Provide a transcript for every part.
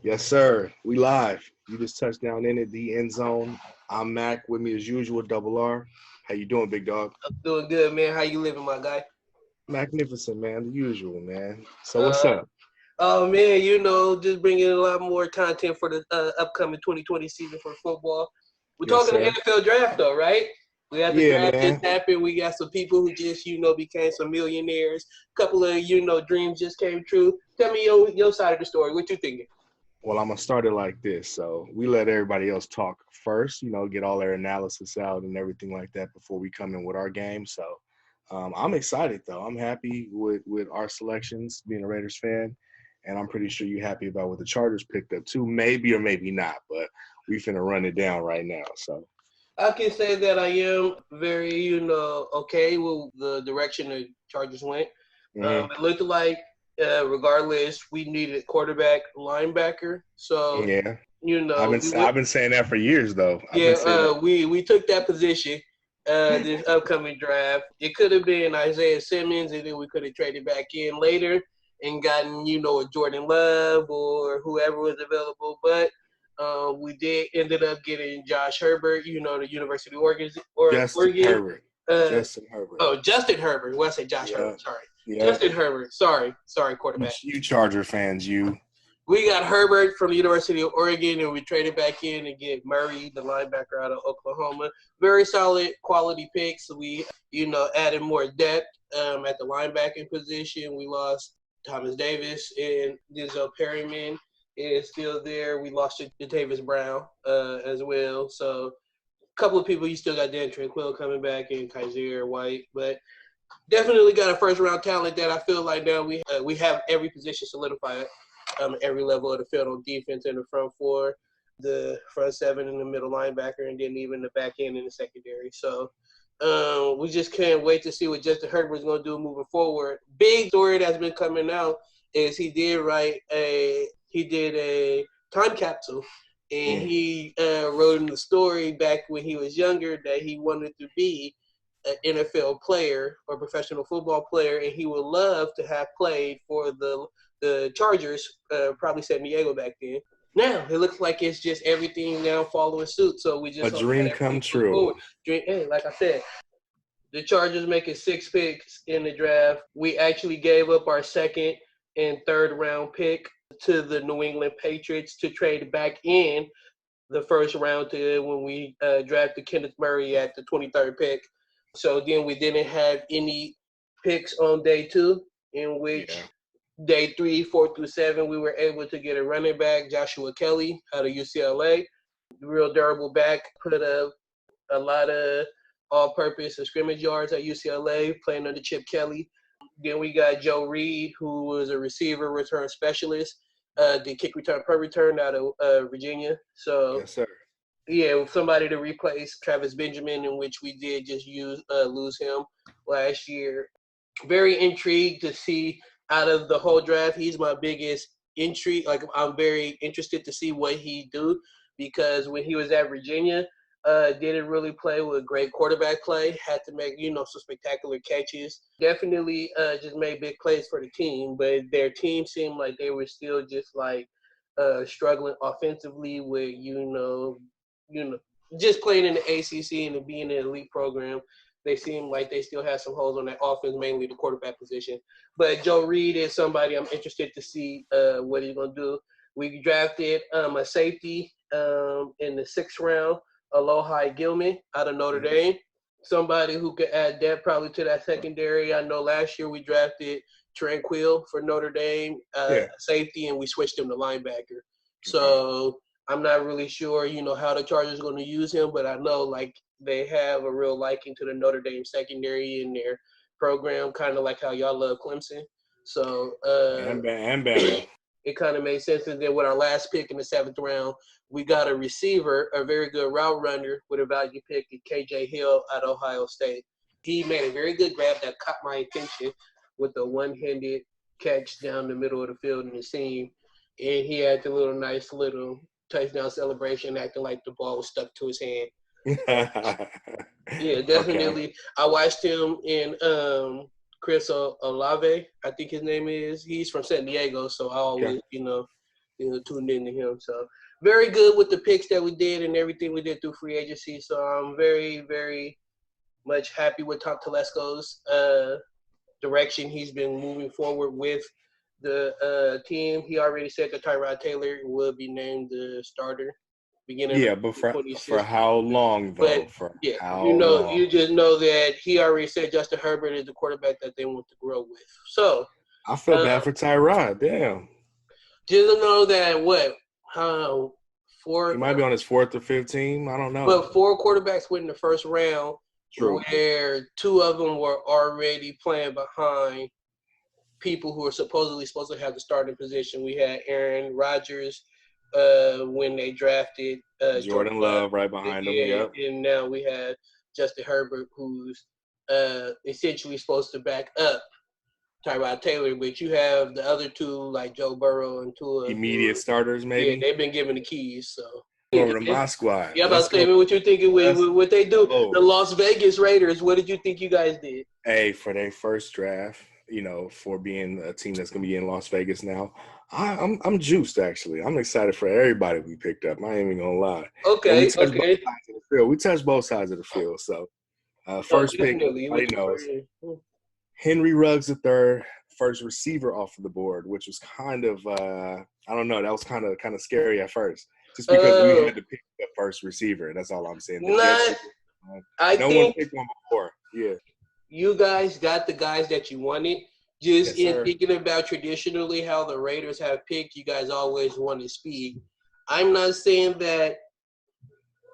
Yes, sir. We live. You just touched down in it, the end zone. I'm Mac. With me as usual, Double R. How you doing, big dog? I'm doing good, man. How you living, my guy? Magnificent, man. The usual, man. So what's Uh, up? oh man, just bringing a lot more content for the upcoming 2020 season for football. We're Yes, talking the sir. NFL draft, though, right? We got the Yeah, draft just man. happened. We got some people who just became some millionaires. A couple of dreams just came true. Tell me your side of the story. What you thinking? Well, I'm gonna start it like this. So we let everybody else talk first. Get all their analysis out and everything like that before we come in with our game. So I'm excited though. I'm happy with our selections. Being a Raiders fan, and I'm pretty sure you're happy about what the Chargers picked up too. Maybe or maybe not, but we finna run it down right now. So I can say that I am very, okay with the direction the Chargers went. hmm It looked like, regardless, we needed quarterback, linebacker. So, yeah, we went. I've been saying that for years though. I've been Yeah, saying that. we took that position. This upcoming draft, it could have been Isaiah Simmons, and then we could have traded back in later and gotten, a Jordan Love or whoever was available. But we did ended up getting Josh Herbert, the University of Oregon. Justin Oregon. Herbert. Uh, Justin Herbert. oh, Justin Herbert. Well, I say Josh Yeah. Herbert. Sorry, Yeah. Justin Herbert. Sorry, You, quarterback. you Charger fans, you. We got Herbert from the University of Oregon, and we traded back in and get Murray, the linebacker out of Oklahoma. Very solid quality picks. We, added more depth at the linebacking position. We lost Thomas Davis, and Denzel Perryman is still there. We lost Jatavis Brown as well. So a couple of people, you still got Dan Tranquil coming back and Kaiser White, but definitely got a first round talent that I feel like now we have every position solidified, every level of the field on defense in the front four, the front seven and the middle linebacker, and then even the back end in the secondary. So we just can't wait to see what Justin Herbert is going to do moving forward. Big story that's been coming out is he did a time capsule. And Mm. he wrote in the story back when he was younger that he wanted to be an NFL player or professional football player, and he would love to have played for the Chargers, probably San Diego back then. Now it looks like it's just everything now following suit. So we A just hope that dream come everything moves true. forward. Hey, like I said, the Chargers making 6 picks in the draft. We actually gave up our second and third round pick to the New England Patriots to trade back in the first round to when we drafted Kenneth Murray at the 23rd pick. So then we didn't have any picks on day two, in which Yeah. day 3, 4 through 7, we were able to get a running back, Joshua Kelly, out of UCLA. Real durable back, put up a lot of all-purpose and scrimmage yards at UCLA, playing under Chip Kelly. Then we got Joe Reed, who was a receiver return specialist, did kick return per return out of Virginia. So Yes, sir. yeah, somebody to replace Travis Benjamin, in which we did just lose him last year. Very intrigued to see out of the whole draft. He's my biggest intrigue. Like I'm very interested to see what he do because when he was at Virginia, didn't really play with great quarterback play. Had to make some spectacular catches. Definitely just made big plays for the team, but their team seemed like they were still just like struggling offensively with you know, just playing in the ACC and being an elite program, they seem like they still have some holes on that offense, mainly the quarterback position. But Joe Reed is somebody I'm interested to see what he's going to do. We drafted a safety in the 6th round, Alohi Gilman out of Notre Mhm. Dame. Somebody who could add depth probably to that secondary. I know last year we drafted Tranquil for Notre Dame, Yeah. safety, and we switched him to linebacker. Okay. So I'm not really sure, how the Chargers are going to use him, but I know like they have a real liking to the Notre Dame secondary in their program, kind of like how y'all love Clemson. So And Bama. it kind of made sense. And then with our last pick in the 7th round, we got a receiver, a very good route runner with a value pick at KJ Hill out of Ohio State. He made a very good grab that caught my attention with a one-handed catch down the middle of the field in the seam. And he had the nice little touchdown celebration, acting like the ball was stuck to his hand. Yeah, Okay. definitely. I watched him in Chris Olave, I think his name is. He's from San Diego, so I Okay. always, tuned into him. So very good with the picks that we did and everything we did through free agency. So I'm very, very much happy with Tom Telesco's direction he's been moving forward with the team. He already said that Tyrod Taylor will be named the starter beginning of Yeah, but for 26. how long But though? For yeah, how long? you just know that he already said Justin Herbert is the quarterback that they want to grow with. So I feel bad for Tyrod. Damn, just know that what how he four might be on his fourth or 15. I don't know. but four quarterbacks went in the first round, True. where two of them were already playing behind people who are supposedly supposed to have the starting position. We had Aaron Rodgers when they drafted Jordan Love right behind him. yeah, Yep. and now we have Justin Herbert, who's essentially supposed to back up Tyrod Taylor, but you have the other two like Joe Burrow and Tua. Immediate starters, Yeah, maybe. they've been given the keys. So Over to my squad. yeah, I'm Let's about to go. say, what you thinking with what they do? Oh. The Las Vegas Raiders. What did you think you guys did? Hey, for their first draft, for being a team that's gonna be in Las Vegas now, I'm juiced actually. I'm excited for everybody we picked up. I ain't even gonna lie. And we Okay, touched both okay. sides of the field. We touched both sides of the field. So Oh, first pick, definitely. everybody knows. Henry Ruggs the third, first receiver off of the board, which was kind of I don't know, that was kind of scary at first. Just because we had to pick the first receiver. That's all I'm saying. The Jets, no one picked one before. Yeah. You guys got the guys that you wanted. Just Yes, in thinking about traditionally how the Raiders have picked, you guys always wanted speed. I'm not saying that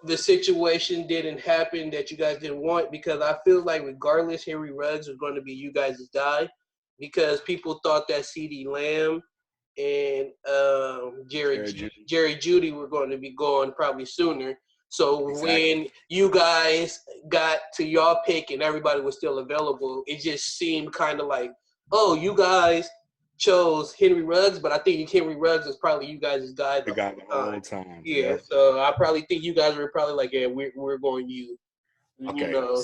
the situation didn't happen that you guys didn't want, because I feel like regardless, Henry Ruggs was going to be you guys' guy, because people thought that CeeDee Lamb and Jerry Judy were going to be going probably sooner. So when you guys got to y'all pick and everybody was still available, it just seemed kind of like, oh, you guys chose Henry Ruggs, but I think Henry Ruggs is probably you guys' guy the whole time. Yeah, Yep. so I probably think you guys were probably like, yeah, we're going you. Okay, You know.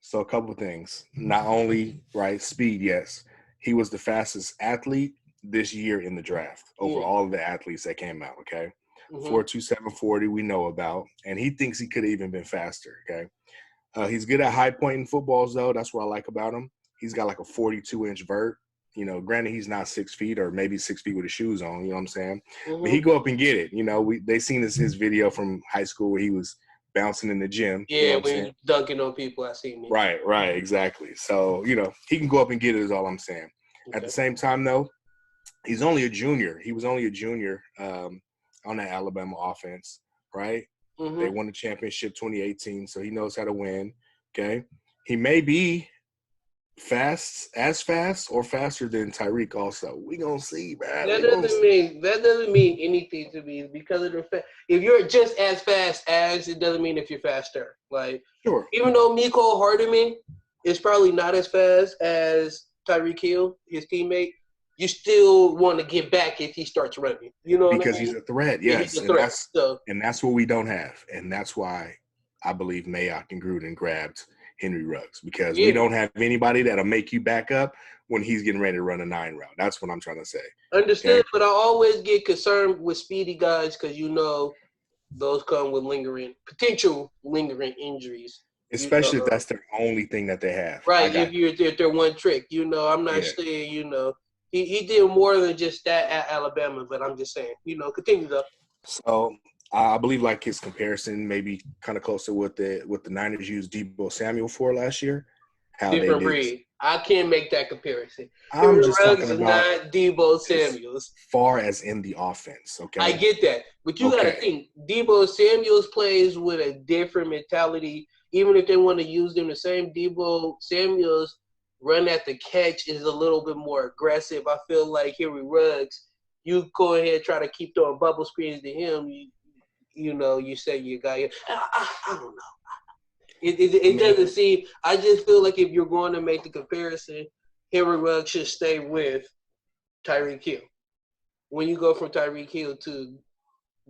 so a couple of things. Not only speed, yes, he was the fastest athlete this year in the draft over all of the athletes that came out. Okay, 4.27 40 we know about, and he thinks he could have even been faster. Okay, he's good at high pointing footballs though. That's what I like about him. He's got like a 42-inch vert. Granted he's not 6 feet or maybe 6 feet with his shoes on. You know what I'm saying? But he go up and get it. They seen his video from high school where he was bouncing in the gym. Yeah, when he's dunking on people, I seen it. Right, exactly. So, he can go up and get it is all I'm saying. Okay. At the same time, though, he's only a junior. He was only a junior on that Alabama offense, right? They won the championship 2018, so he knows how to win, okay? He may be fast or faster than Tyreek also. We gonna see, man. That doesn't mean anything to me, because of the fact, if you're just as fast as, it doesn't mean if you're faster. Like, sure. Even though Mecole Hardman is probably not as fast as Tyreek Hill, his teammate, you still want to get back if he starts running. You know what I mean? Because he's a threat, yes. He's a threat. And that's what we don't have. And that's why I believe Mayock and Gruden grabbed Henry Ruggs, because we don't have anybody that'll make you back up when he's getting ready to run a 9 route. That's what I'm trying to say. Understood, okay? But I always get concerned with speedy guys, because those come with potential lingering injuries. Especially if that's their only thing that they have. Right, if they're one trick. I'm not saying, he did more than just that at Alabama, but I'm just saying, continue though. So I believe like his comparison may be kind of close to what the Niners used Deebo Samuel for last year. Different breed. I can't make that comparison. I'm just talking about not Deebo Samuels. As far as in the offense, okay? I get that. But you got to think, Deebo Samuels plays with a different mentality. Even if they want to use them the same, Deebo Samuels run at the catch is a little bit more aggressive. I feel like Henry Ruggs, you go ahead and try to keep throwing bubble screens to him, you say you got it. I don't know. It doesn't seem. I just feel like if you're going to make the comparison, Henry Ruggs should stay with Tyreek Hill. When you go from Tyreek Hill to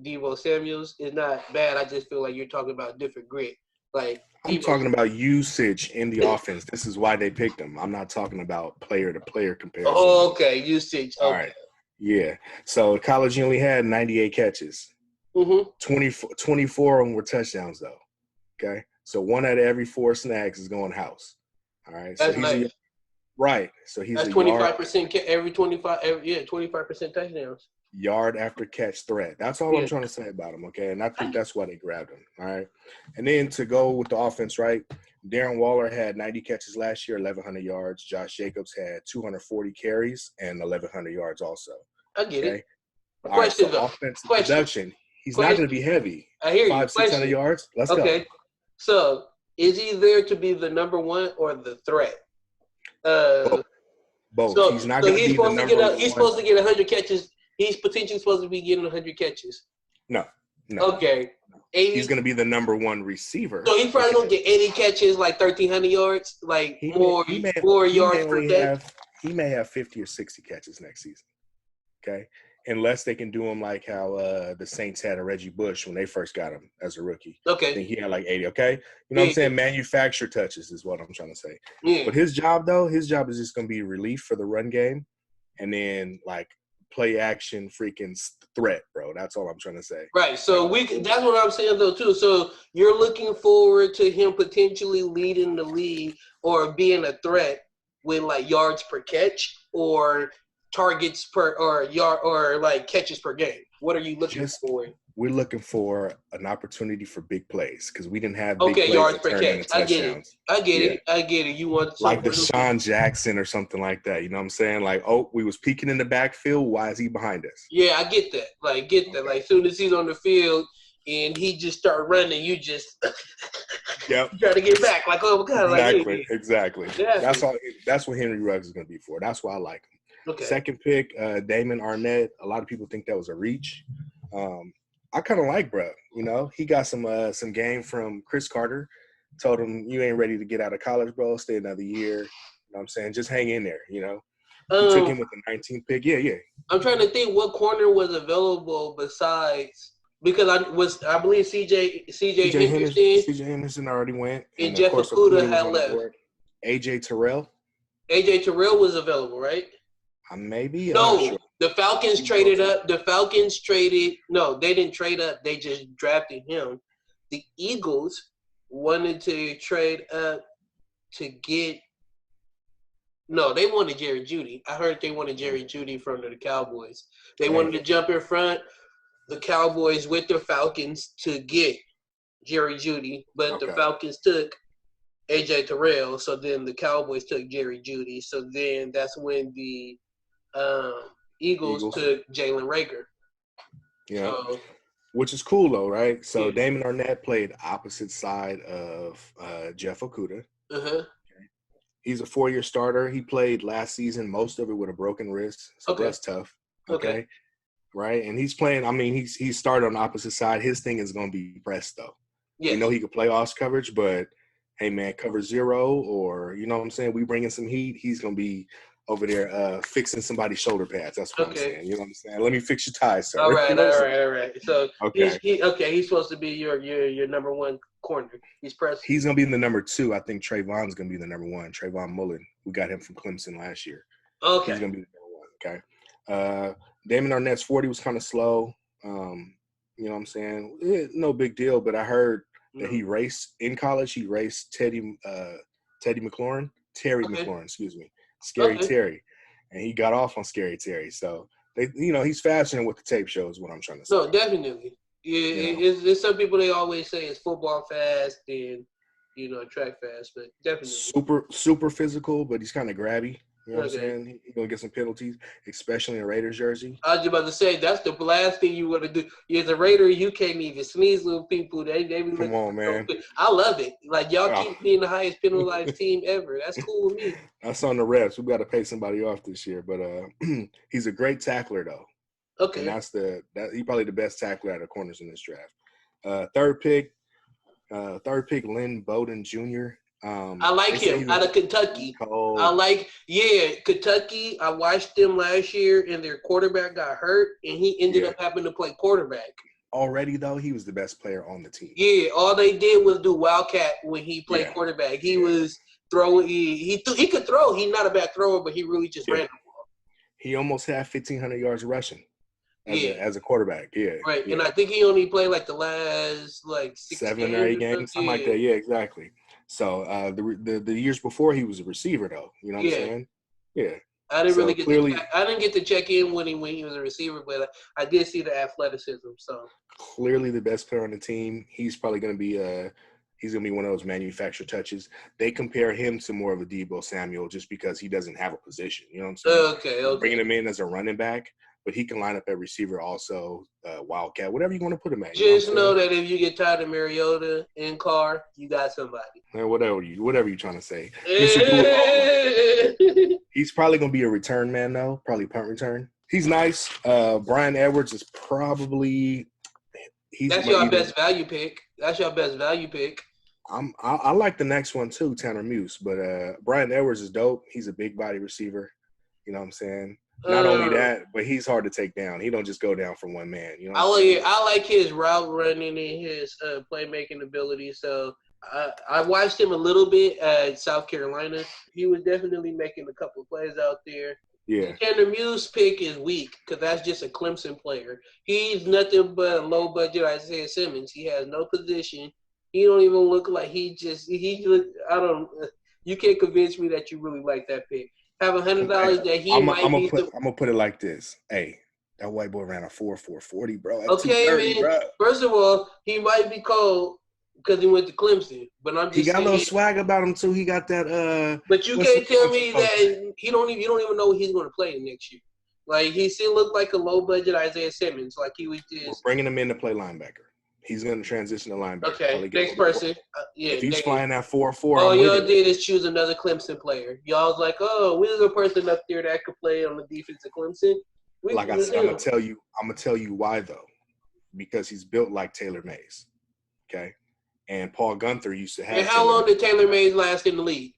Deebo Samuels, it's not bad. I just feel like you're talking about different grit. Like I'm talking about usage in the offense. This is why they picked him. I'm not talking about player-to-player comparison. Oh, okay, usage. Okay. All right. Yeah. So college, he only had 98 catches. Mm-hmm. 24 of them were touchdowns, though. Okay. So one out of every 4 snags is going house. All right. So That's he's nice. right. So he's That's a yard 25% every 25. Yeah, 25% touchdowns. yard after catch threat. That's all I'm Yeah. trying to say about him. Okay. And I think that's why they grabbed him. All right. And then to go with the offense, right? Darren Waller had 90 catches last year, 1,100 yards. Josh Jacobs had 240 carries and 1,100 yards also. I get it. Okay. All right. So Question though. offensive Question. production, he's not going to Question. be heavy. I hear you. 500-600 Question. yards. Let's go. Okay. So is he there to be the number one or the threat? Both. Uh. Both. So He's not so going to he's be the supposed to number get he's one. supposed to get 100 catches. He's potentially supposed to be getting 100 catches. No. Okay. 80. He's going to be the number one receiver. So he's probably gonna get 80 catches, like 1,300 yards, like more yards per catch. He may have 50 or 60 catches next season. Okay, unless they can do him like how the Saints had a Reggie Bush when they first got him as a rookie. Okay. I think he had like 80. Okay, you know what I'm saying? Manufacture touches is what I'm trying to say. Yeah. But his job is just going to be relief for the run game, and then like play action freaking threat, bro. That's all I'm trying to say. Right. So that's what I'm saying though too. So you're looking forward to him potentially leading the league or being a threat with like yards per catch or targets per or yard or like catches per game. What are you looking for? We're looking for an opportunity for big plays because we didn't have big plays yards that per turned catch. into touchdowns. I get it. You want like Deshaun Jackson or something like that. You know what I'm saying? Like, oh, we was peeking in the backfield. Why is he behind us? Yeah, I get that. Like, Like, as soon as he's on the field and he just start running, you just try to get back. Like, oh my God! Exactly. Yeah. That's all. That's what Henry Ruggs is going to be for. That's why I like him. Okay. Second pick, Damon Arnett. A lot of people think that was a reach. I kind of like bro. You know, he got some game from Chris Carter. Told him, you ain't ready to get out of college, bro. Stay another year. You know what I'm saying? Just hang in there, you know. He took him with the 19th pick. Yeah. I'm trying to think what corner was available besides because I believe CJ Henderson already went. And Jeff Okudah had left. AJ Terrell. AJ Terrell was available, right? Maybe. No, sure. The Falcons traded up. No, they didn't trade up. They just drafted him. The Eagles wanted to trade up to get. No, they wanted Jerry Jeudy. I heard they wanted Jerry Jeudy from the Cowboys. They wanted to jump in front. The Cowboys with the Falcons to get Jerry Jeudy, but the Falcons took AJ Terrell. So then the Cowboys took Jerry Jeudy. So then that's when the Eagles took Jalen Reagor. Yeah. Which is cool though, right? So Damon Arnett played opposite side of Jeff Okudah. Uh-huh. He's a 4-year starter. He played last season, most of it with a broken wrist. So that's tough. Okay. Right. And he's playing, I mean, he's started on the opposite side. His thing is going to be press though. Yeah. You know, he could play off coverage, but hey man, cover zero or, you know what I'm saying? We bring in some heat. He's going to be over there fixing somebody's shoulder pads. That's what I'm saying. You know what I'm saying? Let me fix your ties, sir. All right. So he's supposed to be your number one corner. He's pressed. He's gonna be in the number 2. I think Trayvon's gonna be the number 1. Trayvon Mullen. We got him from Clemson last year. Okay. He's gonna be the number 1. Okay. Damon Arnett's 40 was kind of slow. You know what I'm saying? No big deal, but I heard that he raced in college. He raced Terry McLaurin, excuse me. Scary Terry, and he got off on Scary Terry. So he's faster than what the tape shows. What I'm trying to say. No, definitely. Yeah, it's some people they always say it's football fast and track fast, but definitely super physical, but he's kind of grabby. You know what I'm saying? He's gonna get some penalties, especially in a Raiders jersey. I was just about to say that's the last thing you want to do. As a Raider, you can't even sneeze with people. They come on, man. I love it. Like y'all keep being the highest penalized team ever. That's cool with me. That's on the refs. We got to pay somebody off this year, but he's a great tackler though. Okay. And he's probably the best tackler out of corners in this draft. Third pick, Lynn Bowden Jr. I like him out of Kentucky. Kentucky. I watched them last year, and their quarterback got hurt, and he ended up having to play quarterback. Already, though, he was the best player on the team. Yeah, all they did was do wildcat when he played quarterback. He was throwing. He could throw. He's not a bad thrower, but he really just ran the ball. He almost had 1,500 yards rushing Yeah, as a quarterback. Yeah, right. And yeah. I think he only played like the last like 6 7 or games 8 or something. games, something like Yeah, that. Yeah, exactly. So the years before he was a receiver though. You know what I'm yeah. saying? Yeah. I didn't really So get to. clearly, I didn't get to check in when he was a receiver, but I did see the athleticism. So clearly the best player on the team. He's probably going to be he's going to be one of those manufactured touches. They compare him to more of a Deebo Samuel just because he doesn't have a position. You know what I'm saying? okay, They're bringing okay. him in as a running back, but he can line up at receiver also, wildcat, whatever you want to put him at. You know what I'm Just know saying? that if you get tired of Mariota and Carr, you got somebody. Whatever you trying to say, Mr. Do It All. He's probably going to be a return man though, probably punt return. He's nice. Brian Edwards is probably he's That's your either. best value pick. That's your best value pick. I like the next one too, Tanner Muse. But Brian Edwards is dope. He's a big body receiver. You know what I'm saying? Not only Um, that, but he's hard to take down. He don't just go down from one man. You know what I I'm like saying? I like his route running and his playmaking ability. So I watched him a little bit at South Carolina. He was definitely making a couple of plays out there. The Yeah. Tanner Muse pick is weak because that's just a Clemson player. He's nothing but a low budget Isaiah Simmons. He has no position. He don't even look like he look. I don't. You can't convince me that you really like that pick. Have $100 that he might be. I'm gonna put it like this. Hey, that white boy ran a 4.40, bro. At Okay, 230, man. bro. First of all, he might be cold because he went to Clemson. But I'm He just got a little saying. swag about him too. He got that. But you What's the can't tell Clemson me coach name? that you don't even know he's going to play next year. Like he still looked like a low budget Isaiah Simmons. Like he was We're just bringing him in to play linebacker. He's going to transition to linebacker. okay. Probably get a Next little more. person, yeah. If he's flying that 4.4, All I'm with y'all it. did is choose another Clemson player. Y'all was like, oh, where's a person up there that could play on the defense of Clemson? We Like I choose said, I'm him. gonna tell you why though. Because he's built like Taylor Mays. Okay. And Paul Gunther used to have And how Taylor long Mays. did Taylor Mays last in the league?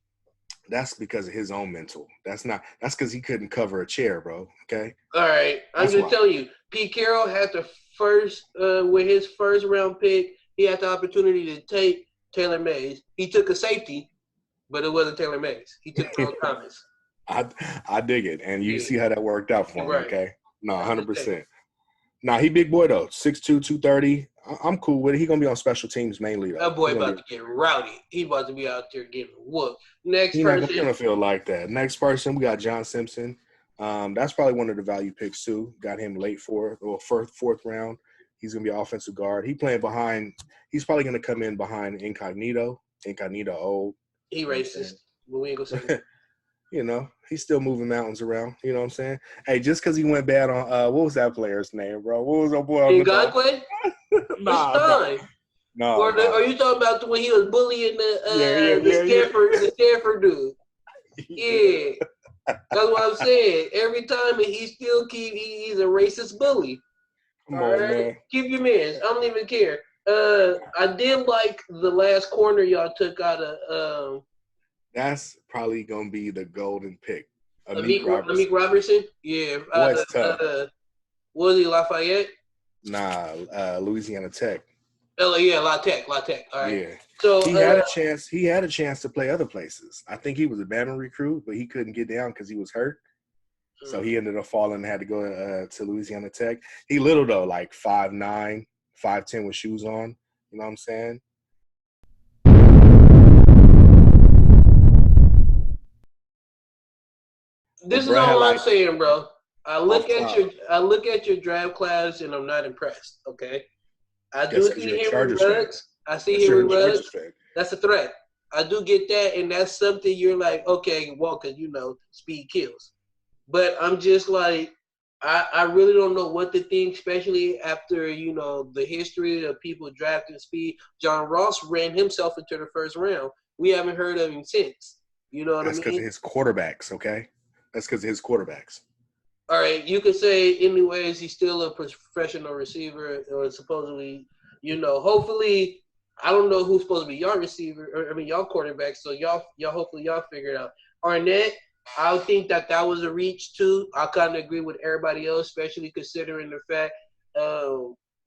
That's because of his own mental. That's because he couldn't cover a chair, bro. Okay. All right, I'm That's just why. telling you. Pete Carroll had the first with his first round pick. He had the opportunity to take Taylor Mays. He took a safety, but it wasn't Taylor Mays. He took Earl Thomas. I dig it. And you Yeah. see how that worked out for him, Right. okay? No, I'm just saying. 100%. Nah, he big boy though. 6'2", 230. I'm cool with it. He gonna be on special teams mainly though. That boy about to get rowdy. He about to be out there getting whooped. Next He's not gonna person. feel like that. Next person, we got John Simpson. That's probably one of the value picks too. Got him late fourth round. He's gonna be an offensive guard. He's probably gonna come in behind Incognito. Incognito old. He racist, but we ain't gonna say that. You know, he's still moving mountains around. You know what I'm saying? Hey, just because he went bad on what was that player's name, bro? What was that boy on the dog? Ngakwe? Nah, It's fine. no. Are you talking about when he was bullying the Yeah. Stanford dude? Yeah. That's what I'm saying. Every time and he's a racist bully. Come on, man. Keep your mans. I don't even care. I did like the last corner y'all took out of That's probably gonna be the golden pick. Amik Robertson. Yeah. Boy's tough. Was he Lafayette? Nah, Louisiana Tech. Yeah, La Tech. All right. Yeah. So He had a chance. He had a chance to play other places. I think he was a Bama recruit, but he couldn't get down because he was hurt. So he ended up falling and had to go to Louisiana Tech. He little though, like 5'9", 5'10" with shoes on. You know what I'm saying? this is all I'm saying, bro. I look at your draft class and I'm not impressed. Okay, I do see Henry Ruggs. I see Henry Ruggs. That's a threat. I do get that, and that's something you're like, okay, well, because speed kills. But I'm just like, I really don't know what to think, especially after the history of people drafting speed. John Ross ran himself into the first round. We haven't heard of him since. You know what I mean? That's because of his quarterbacks. Okay, that's because of his quarterbacks. All right, you could say anyways he's still a professional receiver, or supposedly, hopefully, I don't know who's supposed to be y'all receiver, y'all quarterback. So y'all hopefully y'all figure it out. Arnett, I would think that was a reach too. I kind of agree with everybody else, especially considering the fact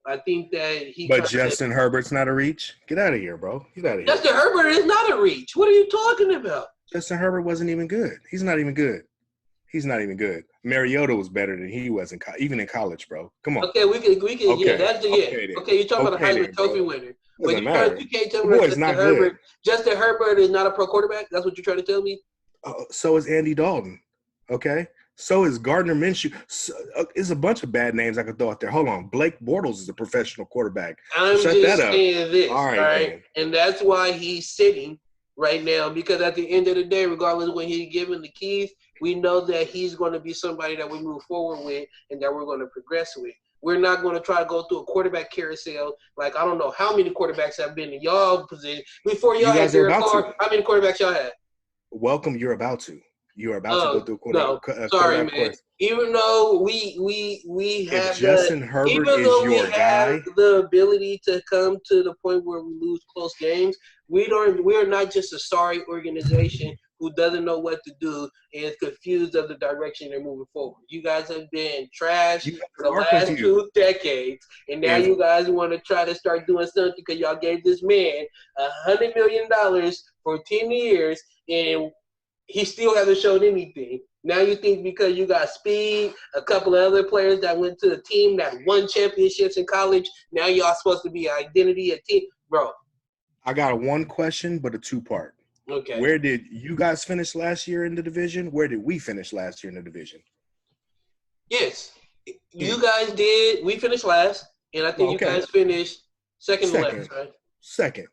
I think that he. But Justin Herbert's not a reach. Get out of here, bro. Get out of here. Justin Herbert is not a reach. What are you talking about? Justin Herbert wasn't even good. He's not even good. He's not even good. Mariota was better than he was even in college, bro. Come on. Okay, we can yeah, Okay. that's the Okay then. Okay, you're talking about a Okay Heisman then, Trophy bro. winner. But Doesn't matter. you can't tell The me that boy's not good. Justin Herbert is not a pro quarterback? That's what you're trying to tell me? So is Andy Dalton. Okay. So is Gardner Minshew. So, it's a bunch of bad names I could throw out there. Hold on. Blake Bortles is a professional quarterback. So I'm shut just that up. saying this, All all right, right? then. And that's why he's sitting right now, because at the end of the day, regardless of when he's given the keys, we know that he's going to be somebody that we move forward with and that we're going to progress with. We're not going to try to go through a quarterback carousel. Like, I don't know how many quarterbacks have been in y'all position. Before y'all You had guys are Derek about Carr, to. how many quarterbacks y'all had? Welcome, you're about to. You are about to go through No, a sorry, quarterback man. course. Even though we If have Justin Herbert even is though we your have guy, the ability to come to the point where we lose close games, we are not just a sorry organization who doesn't know what to do and is confused of the direction they're moving forward. You guys have been trash you guys for the are last confused. 2 decades, and now If you guys want to try to start doing something because y'all gave this man $100 million for 10 years, and he still hasn't shown anything. Now you think because you got speed, a couple of other players that went to the team that won championships in college, now y'all supposed to be an identity, a team, bro. I got a one question, but a two-part. Okay. Where did you guys finish last year in the division? Where did we finish last year in the division? Yes, you guys did. We finished last, and I think you guys finished second to last, right? Second.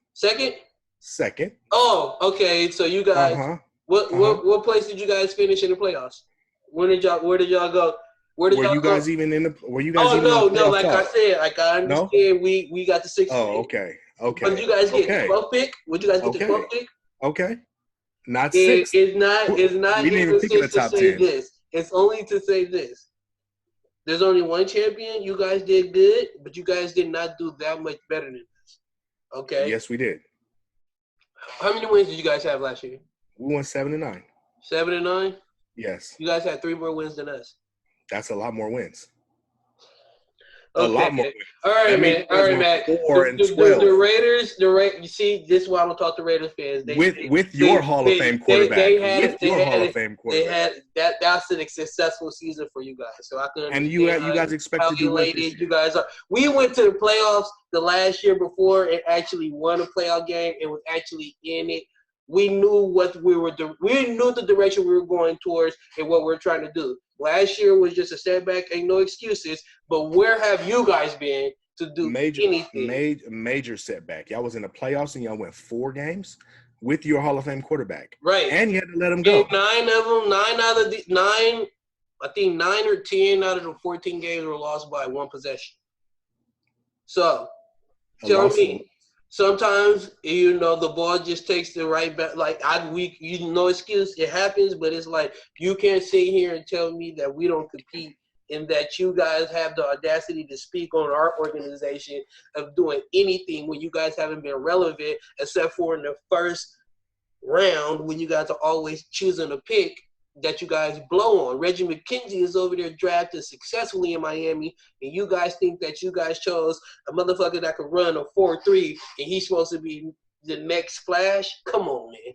Second. Oh, okay. So you guys, what place did you guys finish in the playoffs? Where did y'all go? Were you guys go? even in the? Were you guys Oh even in the no! playoff Like talk? I said, like I understand, we got the 6th. Oh, okay. What did you guys get? The 12th pick? Would you guys get the 12th pick? Okay. Not 6. It's not We didn't even pick in the top 10. This. It's only to say this. There's only one champion. You guys did good, but you guys did not do that much better than us. Okay. Yes, we did. How many wins did you guys have last year? We won 7-9. 7-9. Yes. You guys had 3 more wins than us. That's a lot more wins. Okay. A lot more wins. All right, man. All right, man. 4-12. The Raiders, you see, this is why I don't talk to Raiders fans. With your Hall of Fame quarterback. That's a successful season for you guys. So I can and you guys expect to do what this year? You guys are. We went to the playoffs the last year before and actually won a playoff game and was actually in it. We knew we knew the direction we were going towards and what we we're trying to do. Last year was just a setback, ain't no excuses. But where have you guys been to do anything? Major setback. Y'all was in the playoffs and y'all went 4 games with your Hall of Fame quarterback. Right. And you had to let him go. And 9 of them, 9 out of the 9, I think 9 or 10 out of the 14 games were lost by 1 possession. So, tell me. Sometimes, the ball just takes the right back. Like, no excuse. It happens, but it's like you can't sit here and tell me that we don't compete and that you guys have the audacity to speak on our organization of doing anything when you guys haven't been relevant except for in the first round when you guys are always choosing a pick that you guys blow on. Reggie McKenzie is over there drafted successfully in Miami, and you guys think that you guys chose a motherfucker that could run a 4.3 and he's supposed to be the next Flash? Come on, man.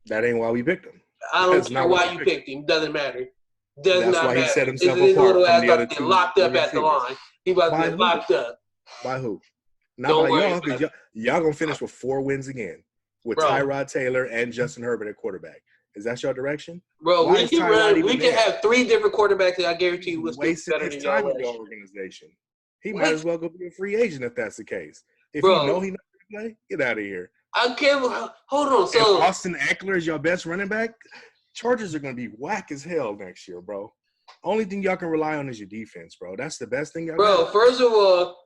That ain't why we picked him. I don't care why you picked him. Doesn't matter. That's why matter. he set himself his apart little from ass the other about to 2 get locked up at the line. He about to get locked up. By who? Not by y'all, because y'all going to finish with 4 wins again with Tyrod Taylor and Justin Herbert at quarterback. Is that your direction? Bro, we can have 3 different quarterbacks that I guarantee you will still be better than y'all. With your organization. He might as well go be a free agent if that's the case. If you know he not going to play, get out of here. I can't. Hold on. So if Austin Eckler is your best running back, Chargers are going to be whack as hell next year, bro. Only thing y'all can rely on is your defense, bro. That's the best thing y'all got. First of all,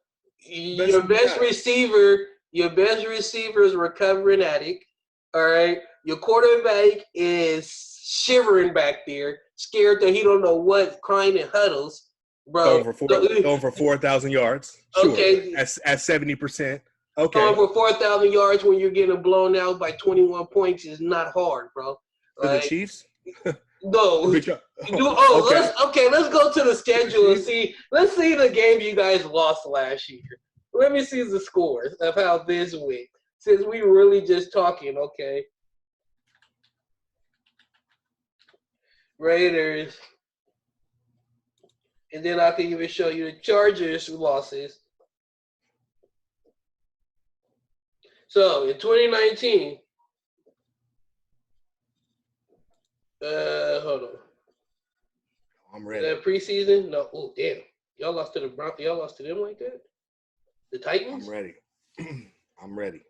your best receiver is a recovering addict. All right. Your quarterback is shivering back there, scared that he don't know what, crying in huddles, bro. Going for 4,000 yards. Sure. Okay. At 70%. Okay. Going for 4,000 yards when you're getting blown out by 21 points is not hard, bro. For the Chiefs? No. Let's go to the schedule and see. Let's see the game you guys lost last year. Let me see the scores of how this went. Since we really just talking, okay. Raiders. And then I can even show you the Chargers losses. So in 2019, hold on. I'm ready. That preseason? No. Oh, damn. Y'all lost to the Broncos. Y'all lost to them like that? The Titans? I'm ready. I'm ready.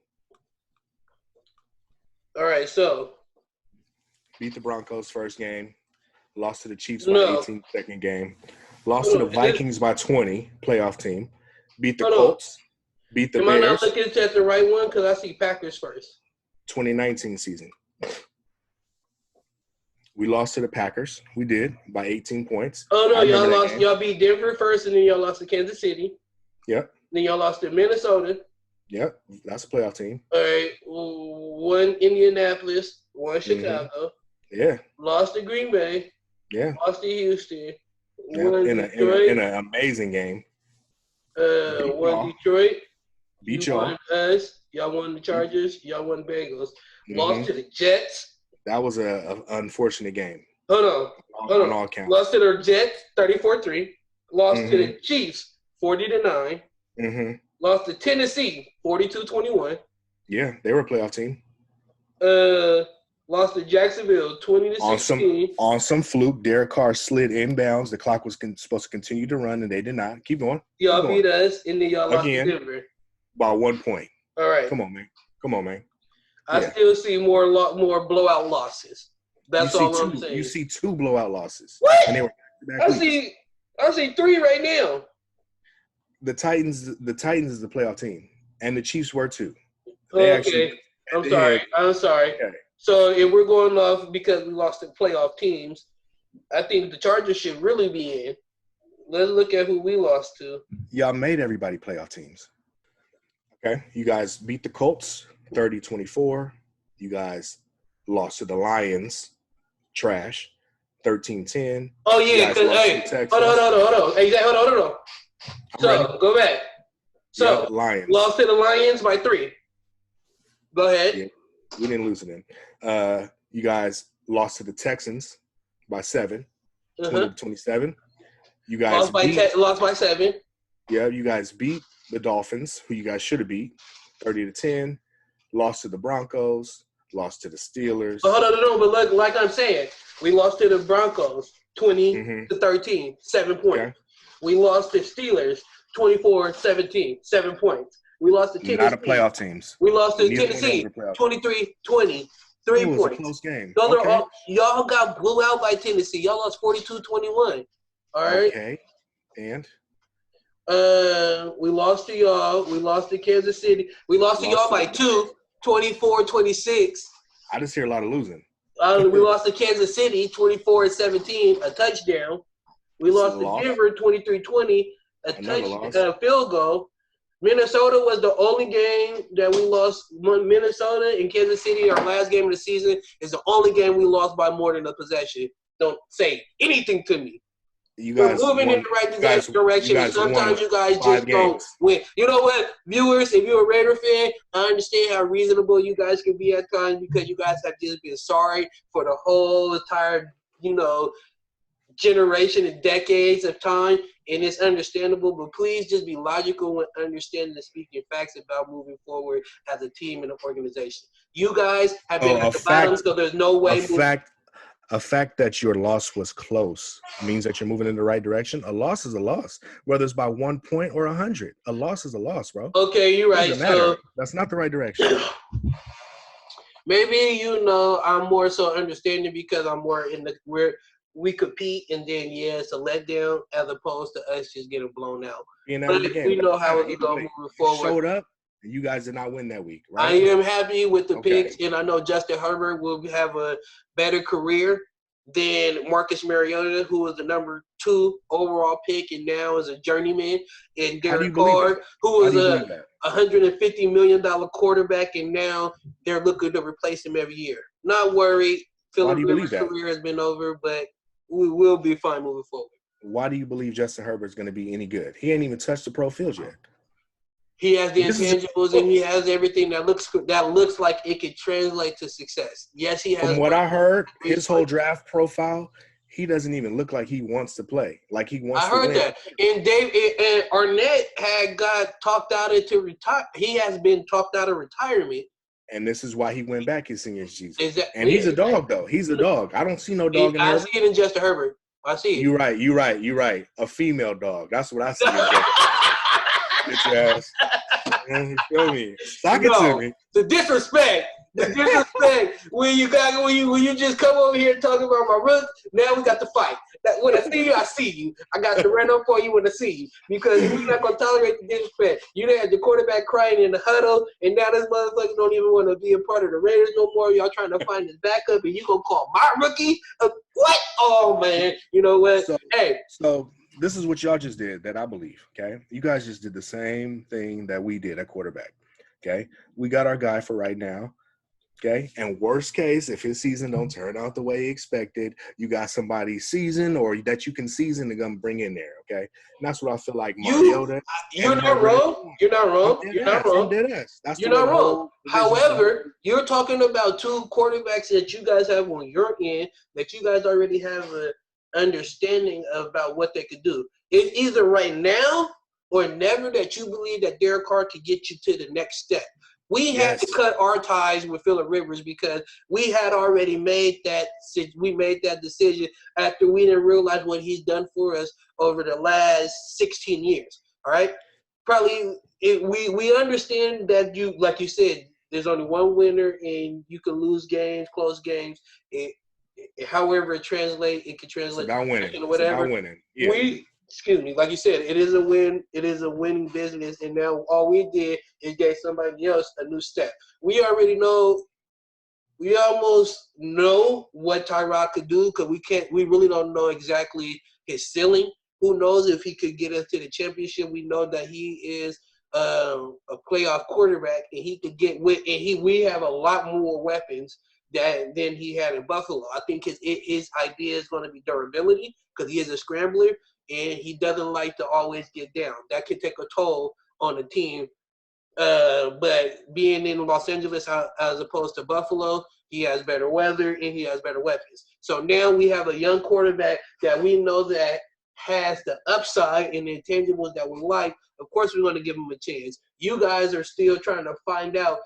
All right, so. Beat the Broncos first game. Lost to the Chiefs by 18 second game. Lost to the Vikings by 20, playoff team. Beat the Colts. Beat the Bears. Am I not looking at the right one? Because I see Packers first. 2019 season. We lost to the Packers. We did by 18 points. Oh, no, y'all lost. Y'all beat Denver first, and then y'all lost to Kansas City. Yep. Then y'all lost to Minnesota. Yep. That's a playoff team. All right. One Indianapolis, one Chicago. Yeah. Lost to Green Bay. Yeah. Lost to Houston. Yep. In an amazing game. Won Detroit. Beat y'all. Won us. Y'all won the Chargers. Y'all won the Bengals. Lost to the Jets. That was an unfortunate game. Hold on. On all counts. Lost to the Jets, 34-3. Lost to the Chiefs, 40-9. Lost to Tennessee, 42-21. Yeah, they were a playoff team. Lost to Jacksonville, 20-16. On some fluke, Derek Carr slid inbounds. The clock was supposed to continue to run, and they did not. Keep going. Y'all beat us, and then y'all lost to Denver. By 1 point. All right. Come on, man. I still see more blowout losses. That's all I'm saying. You see 2 blowout losses. What? And they were I see 3 right now. The Titans is the playoff team, and the Chiefs were too. Okay. I'm sorry. Okay. So if we're going off because we lost to playoff teams, I think the Chargers should really be in. Let's look at who we lost to. Y'all made everybody playoff teams. Okay. You guys beat the Colts 30-24. You guys lost to the Lions, trash, 13-10. Oh, yeah. Because, hey, hold on. Hey, hold on. So, go back. So, Lions. Lost to the Lions by 3. Go ahead. Yeah, we didn't lose to them. You guys lost to the Texans by 7, 20-27. You guys lost by 7. Yeah, you guys beat the Dolphins, who you guys should have beat, 30-10. Lost to the Broncos. Lost to the Steelers. But hold on, but look, like I'm saying, we lost to the Broncos 20-13, 7 points. Okay. We lost to Steelers 24-17, 7 points. We lost to Tennessee. Not a playoff teams. We lost to Tennessee 23-20, 3 points. It was a close game. Those are all, y'all got blew out by Tennessee. Y'all lost 42-21. All right. Okay. And we lost to y'all. We lost to Kansas City. We lost to y'all by 2, 24-26. I just hear a lot of losing. We lost to Kansas City 24-17, a touchdown. We lost to Denver 23-20, a field goal. Minnesota was the only game that we lost. Minnesota and Kansas City, our last game of the season, is the only game we lost by more than a possession. Don't say anything to me. We're moving in the right direction. And sometimes you guys just don't win. You know what, viewers, if you're a Raider fan, I understand how reasonable you guys can be at times because you guys have just been sorry for the whole entire, generation and decades of time, and it's understandable, but please just be logical when understanding and speaking facts about moving forward as a team and an organization. You guys have been at the bottom, so there's no way. A fact that your loss was close means that you're moving in the right direction. A loss is a loss, whether it's by 1 point or 100. A loss is a loss, bro. Okay, you're right. So that's not the right direction. Maybe I'm more so understanding because I'm more in the we compete and then it's a letdown as opposed to us just getting blown out. But we know how it's going moving forward. Showed up. You guys did not win that week, right? I am happy with the picks, and I know Justin Herbert will have a better career than Marcus Mariota, who was the number 2 overall pick and now is a journeyman, and Derek Carr, who was a $150 million quarterback, and now they're looking to replace him every year. Not worried. Philip Rivers' career has been over, but we will be fine moving forward. Why do you believe Justin Herbert's going to be any good? He ain't even touched the pro field yet. He has the intangibles and he has everything that looks like it could translate to success. Yes, he has. From what I heard, his whole draft profile, he doesn't even look like he wants to play. Like he wants I to heard win. that. And Arnett had got talked out into retire. He has been talked out of retirement. And this is why he went back his senior season. Is that? And he's a dog, though. He's a dog. I don't see no dog in I Herbert. see it in Justin Herbert. I see it. You're right. A female dog. That's what I see in Justin Herbert. Bitch ass. You feel me? Talk it to me. The disrespect. When you just come over here and talk about my roots, now we got to fight. When I see you, I see you. I got to run up for you when I see you because we're not gonna tolerate the disrespect. You done had the quarterback crying in the huddle, and now this motherfucker don't even want to be a part of the Raiders no more. Y'all trying to find his backup, and you gonna call my rookie? What? Oh man, you know what? So this is what y'all just did that I believe. Okay, you guys just did the same thing that we did at quarterback. Okay, we got our guy for right now. Okay, and worst case, if his season don't turn out the way he expected, you got somebody seasoned or that you can season to come bring in there. Okay, and that's what I feel like. Mariota. You're not wrong. You're not wrong. You're not wrong. You're not wrong. However, you're talking about two quarterbacks that you guys have on your end that you guys already have an understanding about what they could do. It's either right now or never that you believe that Derek Carr could get you to the next step. We had to cut our ties with Phillip Rivers because we had already made that decision after we didn't realize what he's done for us over the last 16 years. All right, we understand that like you said, there's only one winner and you can lose games, close games. However it translates, it can translate about winning. To whatever. It's about winning. Yeah. Excuse me, like you said, it is a win. It is a winning business, and now all we did is gave somebody else a new step. We already know. We almost know what Tyrod could do because we really don't know exactly his ceiling. Who knows if he could get us to the championship? We know that he is a playoff quarterback, and he could get with. And we have a lot more weapons than he had in Buffalo. I think his idea is going to be durability because he is a scrambler. And he doesn't like to always get down. That could take a toll on the team. But being in Los Angeles as opposed to Buffalo, he has better weather and he has better weapons. So now we have a young quarterback that we know that has the upside and the intangibles that we like. Of course, we're going to give him a chance. You guys are still trying to find out,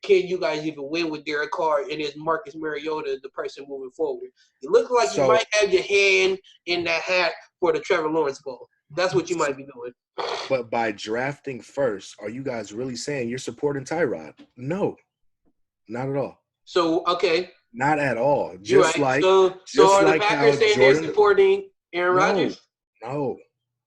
can you guys even win with Derek Carr and is Marcus Mariota the person moving forward? It looks like you might have your hand in that hat for the Trevor Lawrence Bowl. That's what you might be doing. But by drafting first, are you guys really saying you're supporting Tyrod? No, not at all. So, okay. Not at all. Just right. So are the Packers saying they're supporting Aaron Rodgers? No.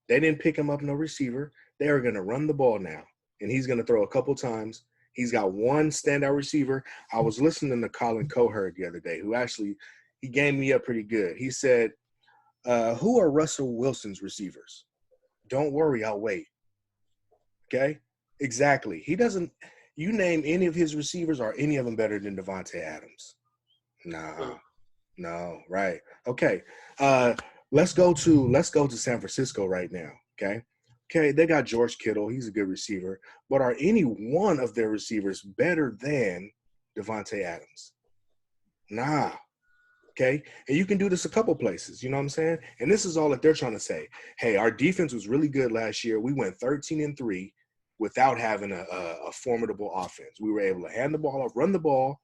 They didn't pick him up no receiver. They are going to run the ball now, and he's going to throw a couple times. He's got one standout receiver. I was listening to Colin Coherd the other day, who actually he gave me up pretty good. He said, who are Russell Wilson's receivers? Don't worry, I'll wait. Okay? Exactly. He doesn't – you name any of his receivers, are any of them better than Devontae Adams? No, right. Okay. Let's go to San Francisco right now, okay? Okay, they got George Kittle. He's a good receiver. But are any one of their receivers better than Devontae Adams? Nah. Okay? And you can do this a couple places. You know what I'm saying? And this is all that they're trying to say. Hey, our defense was really good last year. We went 13-3 without having a formidable offense. We were able to hand the ball off, run the ball,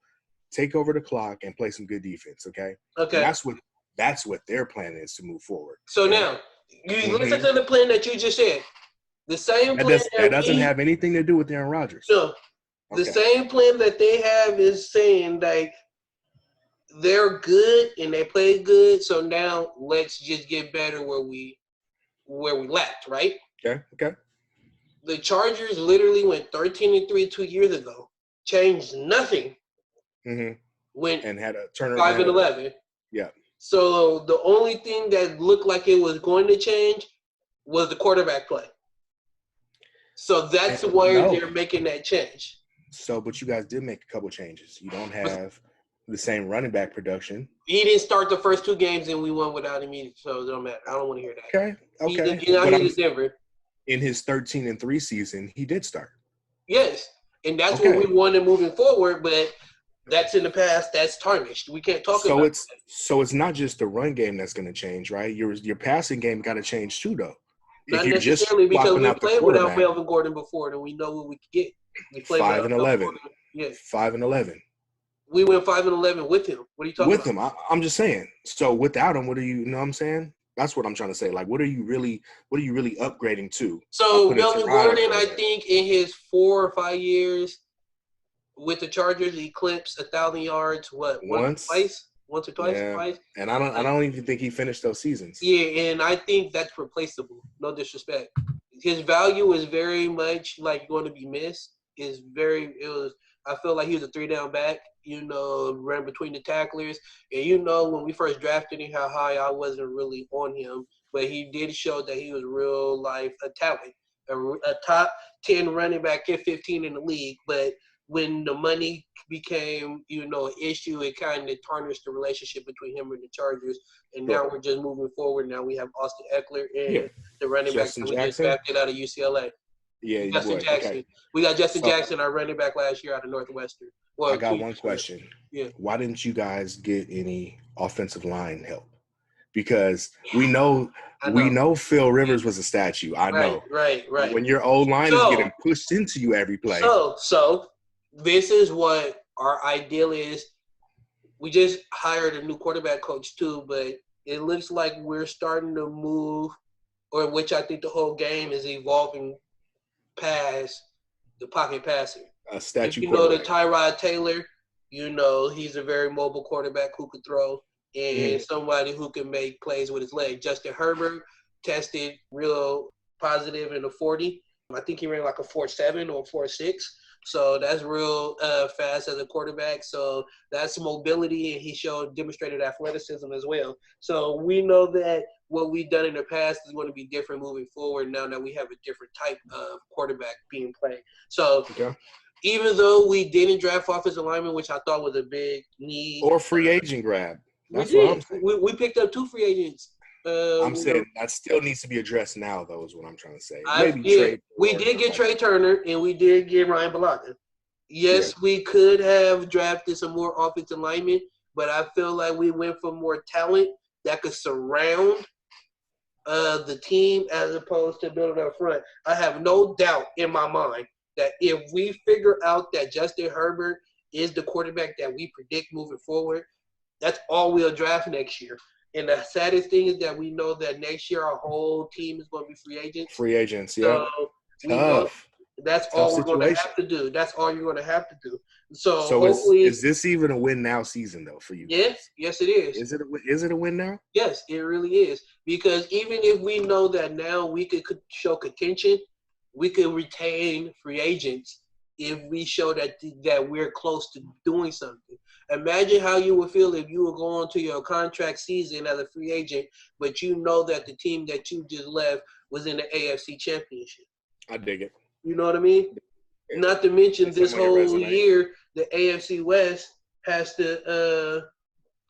take over the clock, and play some good defense, okay? Okay. And that's what their plan is to move forward. So now – you listen to the plan that you just said. The same plan that doesn't have anything to do with Aaron Rodgers. No. The same plan that they have is saying like they're good and they play good, so now let's just get better where we lacked, right? Okay. The Chargers literally went 13-3 2 years ago. Changed nothing. Mm-hmm. Went and had a turnaround. 5-11. Yeah. So the only thing that looked like it was going to change was the quarterback play. So that's why they're making that change. So, but you guys did make a couple changes. You don't have the same running back production. He didn't start the first two games, and we won without him either, so it don't matter. I don't want to hear that. Okay. He's Denver. In his 13-3 season, he did start. Yes, and that's what we wanted moving forward, but That's in the past. That's tarnished. We can't talk So about it's not just the run game that's going to change, right? Your passing game got to change too, though. If not you're just necessarily because swapping we out the played without quarterback, Melvin Gordon before, and we know what we could get. We played 5 without and Melvin 11, Gordon. Yeah, 5 and 11 we went 5-11 with him. What are you talking with about? him. I'm just saying. So without him, what are you know what I'm saying? That's what I'm trying to say. Like, what are you really upgrading to by So putting Melvin Tyrod at Gordon, I quarterback? think in his 4 or 5 years with the Chargers, he eclipsed 1,000 yards. What Once, once or twice, yeah, twice. and I don't even think he finished those seasons. Yeah, and I think that's replaceable. No disrespect. His value is very much like going to be missed. I feel like he was a 3-down back, ran between the tacklers. And when we first drafted him, how high I wasn't really on him. But he did show that he was real life a talent. A top 10 running back, hit 15 in the league. But when the money became, an issue, it kind of tarnished the relationship between him and the Chargers. And now we're just moving forward. Now we have Austin Eckler Yeah, and the running back Justin that we just Jackson. drafted out of UCLA. Yeah, Justin boy. Jackson. Okay. We got Justin So Jackson, our running back last year out of Northwestern. Well, I got 2 one years ago. question. Yeah. Why didn't you guys get any offensive line help? Because we know Phil Rivers was a statue. I know. Right. When your old line is getting pushed into you every play. So this is what our ideal is. We just hired a new quarterback coach too, but it looks like we're starting to move, or which I think the whole game is evolving past the pocket passer. A statue If quarterback. the Tyrod Taylor, he's a very mobile quarterback who could throw and somebody who can make plays with his leg. Justin Herbert tested real positive in the 40. I think he ran like a 4.7 or 4.6. So that's real fast as a quarterback. So that's mobility, and he demonstrated athleticism as well. So we know that what we've done in the past is going to be different moving forward now that we have a different type of quarterback being played. So even though we didn't draft offensive lineman, which I thought was a big need. Or free agent grab. That's what I'm saying. We picked up 2 free agents. I'm saying that still needs to be addressed now, though, is what I'm trying to say. We did get Trey Turner, and we did get Ryan Balaga. Yes, we could have drafted some more offensive linemen, but I feel like we went for more talent that could surround the team as opposed to building up front. I have no doubt in my mind that if we figure out that Justin Herbert is the quarterback that we predict moving forward, that's all we'll draft next year. And the saddest thing is that we know that next year our whole team is going to be free agents. Free agents, yeah. So we know that's all we're going to have to do. That's all you're going to have to do. So hopefully, is this even a win now season though for you? Yes, it is. Is it a win now? Yes, it really is. Because even if we know that now we could show contention, we could retain free agents if we show that we're close to doing something. Imagine how you would feel if you were going to your contract season as a free agent, but you know that the team that you just left was in the AFC Championship. I dig it. You know what I mean? Yeah. Not to mention this whole year, the AFC West has to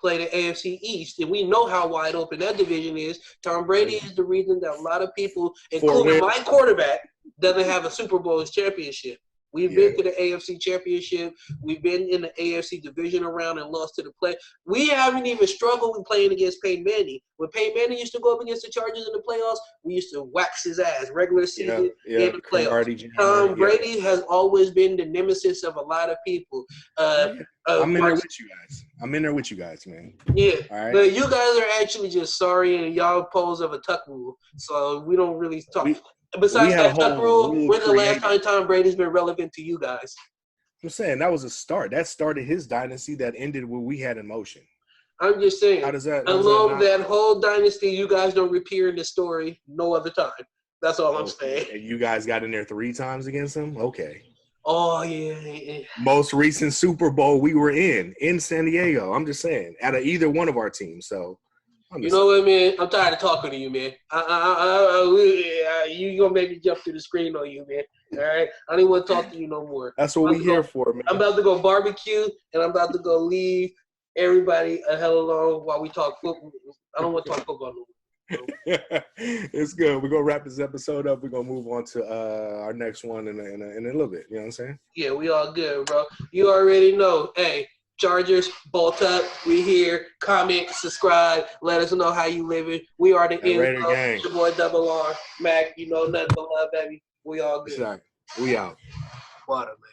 play the AFC East. And we know how wide open that division is. Tom Brady is the reason that a lot of people, including my quarterback, doesn't have a Super Bowl championship. We've been to the AFC Championship. We've been in the AFC division round and lost to the play. We haven't even struggled with playing against Peyton Manning. When Peyton Manning used to go up against the Chargers in the playoffs, we used to wax his ass regular season in the playoffs. Tom Brady has always been the nemesis of a lot of people. I'm in there with you guys. Man. Yeah, right. But you guys are actually just sorry, and y'all pose of a tuck rule, so we don't really talk. Besides that tuck rule, when's the last time Tom Brady's been relevant to you guys? I'm saying that was a start. That started his dynasty that ended where we had in motion. I'm just saying. How does that? Along that whole dynasty, you guys don't appear in the story no other time. That's all I'm saying. And you guys got in there 3 times against him? Okay. Oh, yeah. Most recent Super Bowl we were in San Diego. I'm just saying, out of either one of our teams. So, you know what, man? I'm tired of talking to you, man. You gonna make me jump through the screen on you, man. All right? I don't even want to talk to you no more. That's what we're here for, man. I'm about to go barbecue, and I'm about to go leave everybody a hell alone while we talk football. I don't want to talk football no more. It's good. We're gonna wrap this episode up. We're gonna move on to our next one in a little bit. You know what I'm saying? Yeah, we all good, bro. You already know. Hey, Chargers, bolt up. We here. Comment, subscribe. Let us know how you living. We are the That Raider Enzo. gang. Your boy Double R. Mac, you know nothing but love, baby. We all good. Exactly. We out. Water, man.